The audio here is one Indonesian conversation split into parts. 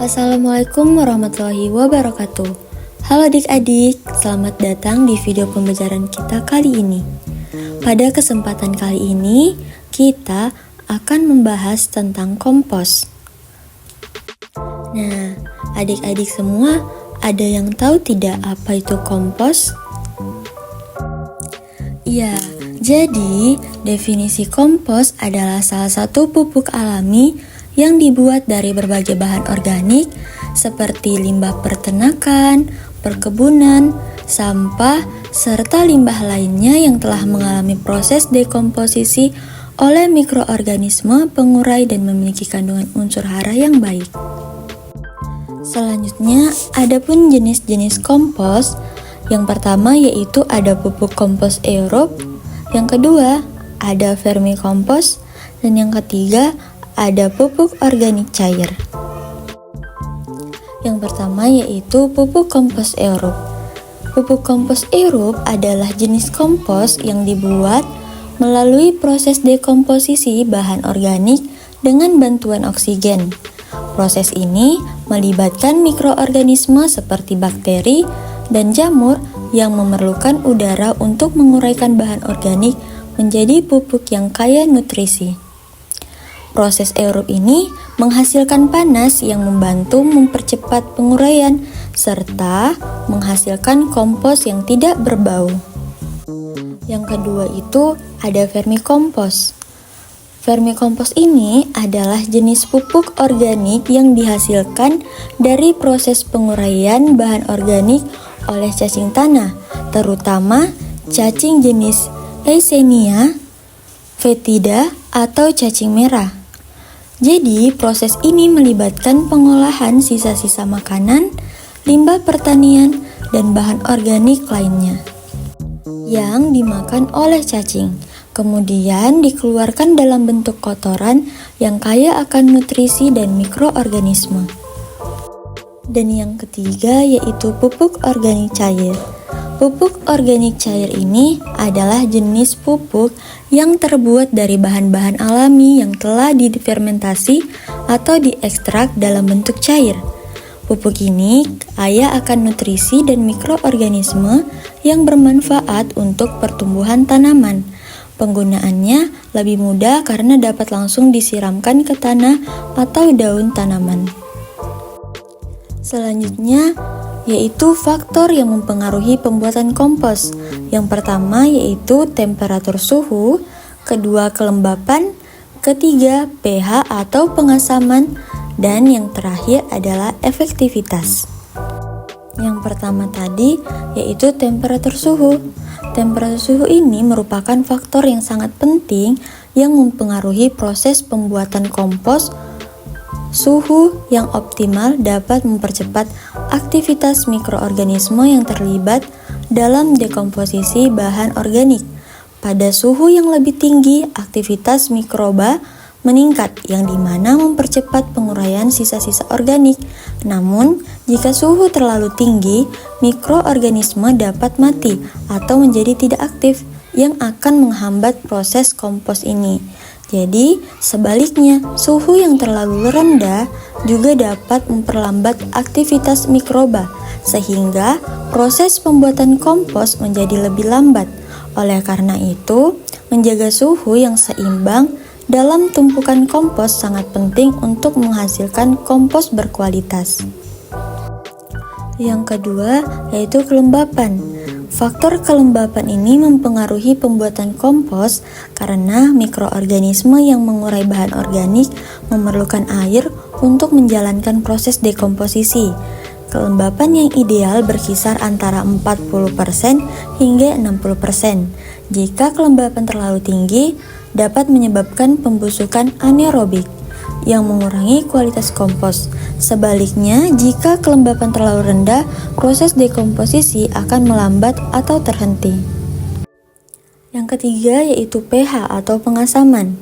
Assalamualaikum warahmatullahi wabarakatuh. Halo adik-adik, selamat datang di video pembelajaran kita kali ini. Pada kesempatan kali ini, kita akan membahas tentang kompos. Nah, adik-adik semua, ada yang tahu tidak apa itu kompos? Iya, jadi definisi kompos adalah salah satu pupuk alami yang dibuat dari berbagai bahan organik seperti limbah peternakan, perkebunan, sampah, serta limbah lainnya yang telah mengalami proses dekomposisi oleh mikroorganisme pengurai dan memiliki kandungan unsur hara yang baik. Selanjutnya, ada pun jenis-jenis kompos. Yang pertama yaitu ada pupuk kompos aerob, yang kedua ada vermikompos, dan yang ketiga ada pupuk organik cair. Yang pertama yaitu pupuk kompos aerob. Pupuk kompos aerob adalah jenis kompos yang dibuat melalui proses dekomposisi bahan organik dengan bantuan oksigen. Proses ini melibatkan mikroorganisme seperti bakteri dan jamur yang memerlukan udara untuk menguraikan bahan organik menjadi pupuk yang kaya nutrisi. Proses aerob ini menghasilkan panas yang membantu mempercepat penguraian serta menghasilkan kompos yang tidak berbau. Yang kedua itu ada vermikompos. Vermikompos ini adalah jenis pupuk organik yang dihasilkan dari proses penguraian bahan organik oleh cacing tanah, terutama cacing jenis Eisenia, Fetida, atau cacing merah. Jadi, proses ini melibatkan pengolahan sisa-sisa makanan, limbah pertanian, dan bahan organik lainnya yang dimakan oleh cacing. Kemudian dikeluarkan dalam bentuk kotoran yang kaya akan nutrisi dan mikroorganisme. Dan yang ketiga yaitu pupuk organik cair. Pupuk organik cair ini adalah jenis pupuk yang terbuat dari bahan-bahan alami yang telah difermentasi atau diekstrak dalam bentuk cair. Pupuk ini kaya akan nutrisi dan mikroorganisme yang bermanfaat untuk pertumbuhan tanaman. Penggunaannya lebih mudah karena dapat langsung disiramkan ke tanah atau daun tanaman. Selanjutnya yaitu faktor yang mempengaruhi pembuatan kompos. Yang pertama yaitu temperatur suhu, kedua kelembapan, ketiga pH atau pengasaman, dan yang terakhir adalah efektivitas. Yang pertama tadi yaitu temperatur suhu. Temperatur suhu ini merupakan faktor yang sangat penting yang mempengaruhi proses pembuatan kompos. Suhu yang optimal dapat mempercepat aktivitas mikroorganisme yang terlibat dalam dekomposisi bahan organik. Pada suhu yang lebih tinggi, aktivitas mikroba meningkat, yang dimana mempercepat penguraian sisa-sisa organik. Namun, jika suhu terlalu tinggi, mikroorganisme dapat mati atau menjadi tidak aktif, yang akan menghambat proses kompos ini. Jadi, sebaliknya, suhu yang terlalu rendah juga dapat memperlambat aktivitas mikroba, sehingga proses pembuatan kompos menjadi lebih lambat. Oleh karena itu, menjaga suhu yang seimbang dalam tumpukan kompos sangat penting untuk menghasilkan kompos berkualitas. Yang kedua, yaitu kelembapan. Faktor kelembapan ini mempengaruhi pembuatan kompos karena mikroorganisme yang mengurai bahan organik memerlukan air untuk menjalankan proses dekomposisi. Kelembapan yang ideal berkisar antara 40% hingga 60%. Jika kelembapan terlalu tinggi, dapat menyebabkan pembusukan anaerobik yang mengurangi kualitas kompos. Sebaliknya, jika kelembapan terlalu rendah, proses dekomposisi akan melambat atau terhenti. Yang ketiga yaitu pH atau pengasaman.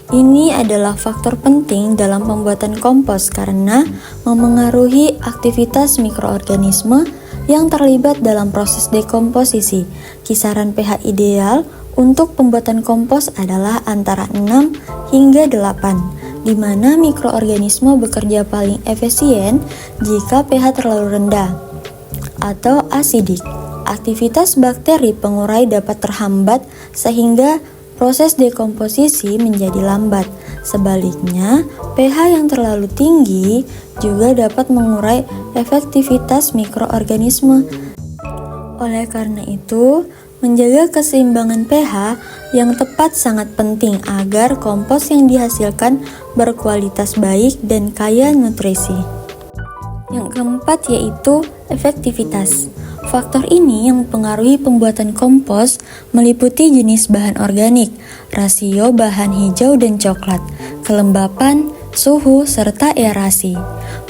Ini adalah faktor penting dalam pembuatan kompos karena memengaruhi aktivitas mikroorganisme yang terlibat dalam proses dekomposisi. Kisaran pH ideal untuk pembuatan kompos adalah antara 6 hingga 8. di mana mikroorganisme bekerja paling efisien jika pH terlalu rendah atau asidik. Aktivitas bakteri pengurai dapat terhambat sehingga proses dekomposisi menjadi lambat. Sebaliknya, pH yang terlalu tinggi juga dapat mengurai efektivitas mikroorganisme. Oleh karena itu, menjaga keseimbangan pH yang tepat sangat penting agar kompos yang dihasilkan berkualitas baik dan kaya nutrisi. Yang keempat yaitu efektivitas. Faktor ini yang mempengaruhi pembuatan kompos meliputi jenis bahan organik, rasio bahan hijau dan coklat, kelembapan, suhu, serta aerasi.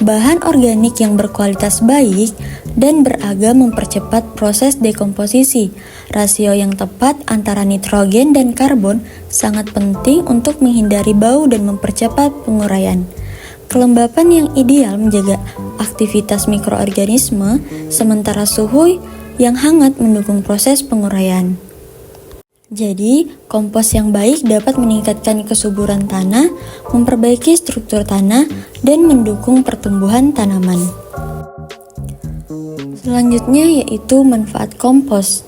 Bahan organik yang berkualitas baik dan beragam mempercepat proses dekomposisi. Rasio yang tepat antara nitrogen dan karbon sangat penting untuk menghindari bau dan mempercepat penguraian. Kelembapan yang ideal menjaga aktivitas mikroorganisme, sementara suhu yang hangat mendukung proses penguraian. Jadi, kompos yang baik dapat meningkatkan kesuburan tanah, memperbaiki struktur tanah, dan mendukung pertumbuhan tanaman. Selanjutnya yaitu manfaat kompos.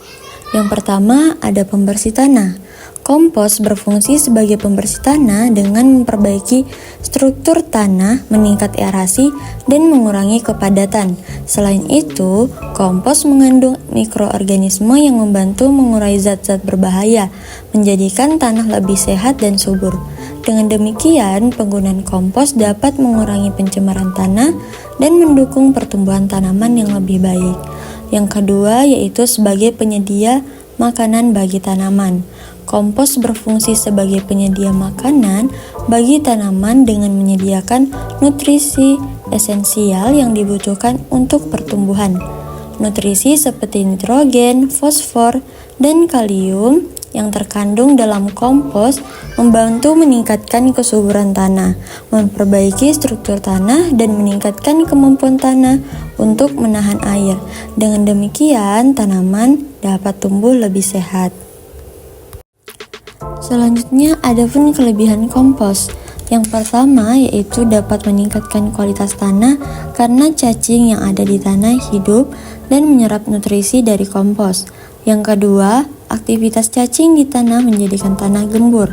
Yang pertama ada pembersih tanah. Kompos berfungsi sebagai pembersih tanah dengan memperbaiki struktur tanah, meningkat aerasi, dan mengurangi kepadatan. Selain itu, kompos mengandung mikroorganisme yang membantu mengurai zat-zat berbahaya, menjadikan tanah lebih sehat dan subur. Dengan demikian, penggunaan kompos dapat mengurangi pencemaran tanah dan mendukung pertumbuhan tanaman yang lebih baik. Yang kedua yaitu sebagai penyedia makanan bagi tanaman. Kompos berfungsi sebagai penyedia makanan bagi tanaman dengan menyediakan nutrisi esensial yang dibutuhkan untuk pertumbuhan. Nutrisi seperti nitrogen, fosfor, dan kalium yang terkandung dalam kompos membantu meningkatkan kesuburan tanah, memperbaiki struktur tanah, dan meningkatkan kemampuan tanah untuk menahan air. Dengan demikian, tanaman dapat tumbuh lebih sehat. Selanjutnya, ada pun kelebihan kompos. Yang pertama yaitu dapat meningkatkan kualitas tanah karena cacing yang ada di tanah hidup dan menyerap nutrisi dari kompos. Yang kedua, aktivitas cacing di tanah menjadikan tanah gembur.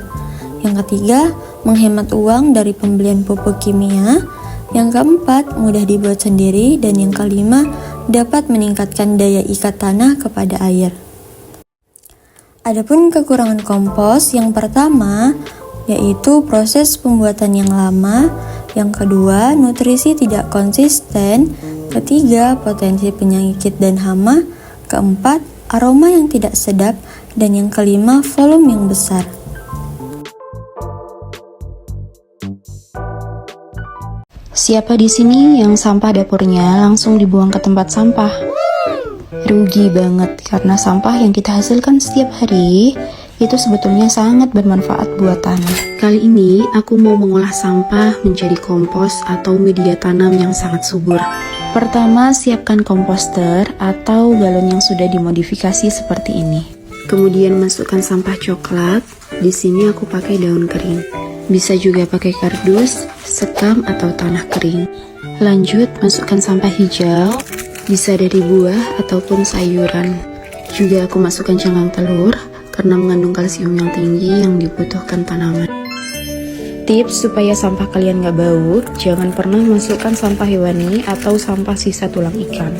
Yang ketiga, menghemat uang dari pembelian pupuk kimia. Yang keempat, mudah dibuat sendiri. Dan yang kelima, dapat meningkatkan daya ikat tanah kepada air. Adapun kekurangan kompos, yang pertama yaitu proses pembuatan yang lama, yang kedua nutrisi tidak konsisten, ketiga potensi penyakit dan hama, keempat aroma yang tidak sedap, dan yang kelima volume yang besar. Siapa di sini yang sampah dapurnya langsung dibuang ke tempat sampah? Rugi banget karena sampah yang kita hasilkan setiap hari itu sebetulnya sangat bermanfaat buat tanah. Kali ini aku mau mengolah sampah menjadi kompos atau media tanam yang sangat subur. Pertama, siapkan komposter atau galon yang sudah dimodifikasi seperti ini. Kemudian masukkan sampah coklat. Di sini aku pakai daun kering. Bisa juga pakai kardus, sekam atau tanah kering. Lanjut, masukkan sampah hijau. Bisa dari buah ataupun sayuran. Juga aku masukkan cangkang telur karena mengandung kalsium yang tinggi yang dibutuhkan tanaman. Tips supaya sampah kalian gak bau, jangan pernah masukkan sampah hewani atau sampah sisa tulang ikan.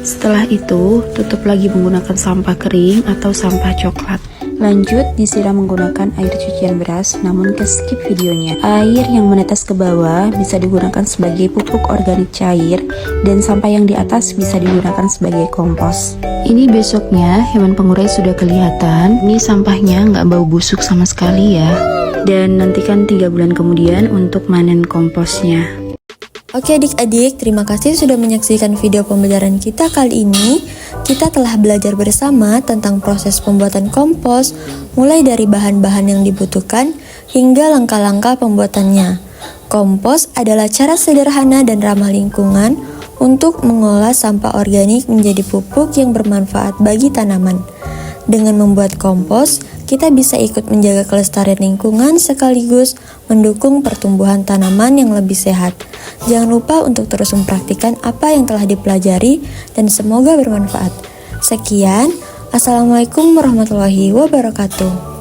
Setelah itu, tutup lagi menggunakan sampah kering atau sampah coklat. Lanjut, disiram menggunakan air cucian beras, namun skip videonya. Air yang menetes ke bawah bisa digunakan sebagai pupuk organik cair, dan sampah yang di atas bisa digunakan sebagai kompos. Ini besoknya, hewan pengurai sudah kelihatan. Ini sampahnya nggak bau busuk sama sekali ya. Dan nantikan 3 bulan kemudian untuk panen komposnya. Oke adik-adik, terima kasih sudah menyaksikan video pembelajaran kita kali ini. Kita telah belajar bersama tentang proses pembuatan kompos, mulai dari bahan-bahan yang dibutuhkan hingga langkah-langkah pembuatannya. Kompos adalah cara sederhana dan ramah lingkungan untuk mengolah sampah organik menjadi pupuk yang bermanfaat bagi tanaman. Dengan membuat kompos, kita bisa ikut menjaga kelestarian lingkungan sekaligus mendukung pertumbuhan tanaman yang lebih sehat. Jangan lupa untuk terus mempraktikkan apa yang telah dipelajari dan semoga bermanfaat. Sekian, Assalamualaikum warahmatullahi wabarakatuh.